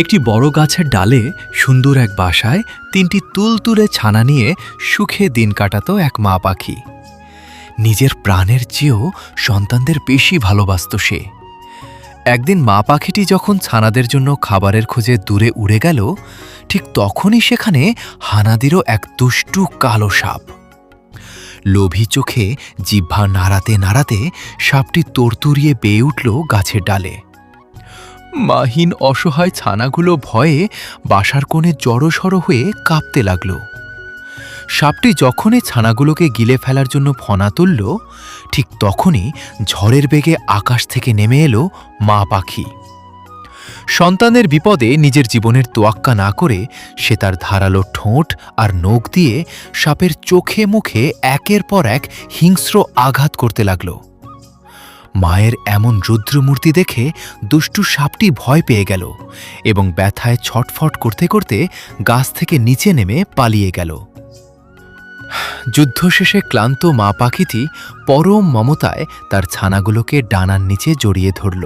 একটি বড় গাছের ডালে সুন্দর এক বাসায় ৩টি তুলতুলে ছানা নিয়ে সুখে দিন কাটাতো এক মা পাখি। নিজের প্রাণের চেয়েও সন্তানদের বেশি ভালোবাসত সে। একদিন মা পাখিটি যখন ছানাদের জন্য খাবারের খোঁজে দূরে উড়ে গেল, ঠিক তখনই সেখানে হানা দিল এক দুষ্টু কালো সাপ। লোভী চোখে জিহ্বা নাড়াতে নাড়াতে সাপটি তরতুরিয়ে বেয়ে উঠল গাছের ডালে। মাহিন অসহায় ছানাগুলো ভয়ে বাসার কোণে জড়সড় হয়ে কাঁপতে লাগল। সাপটি যখনই ছানাগুলোকে গিলে ফেলার জন্য ফনা তুলল, ঠিক তখনই ঝড়ের বেগে আকাশ থেকে নেমে এলো মা পাখি। সন্তানের বিপদে নিজের জীবনের তোয়াক্কা না করে সে তার ধারালো ঠোঁট আর নখ দিয়ে সাপের চোখে মুখে একের পর এক হিংস্র আঘাত করতে লাগল। মায়ের এমন রুদ্রমূর্তি দেখে দুষ্টু সাপটি ভয় পেয়ে গেল এবং ব্যথায় ছটফট করতে করতে গাছ থেকে নিচে নেমে পালিয়ে গেল। যুদ্ধ শেষে ক্লান্ত মা পাখিটি পরম মমতায় তার ছানাগুলোকে ডানার নিচে জড়িয়ে ধরল।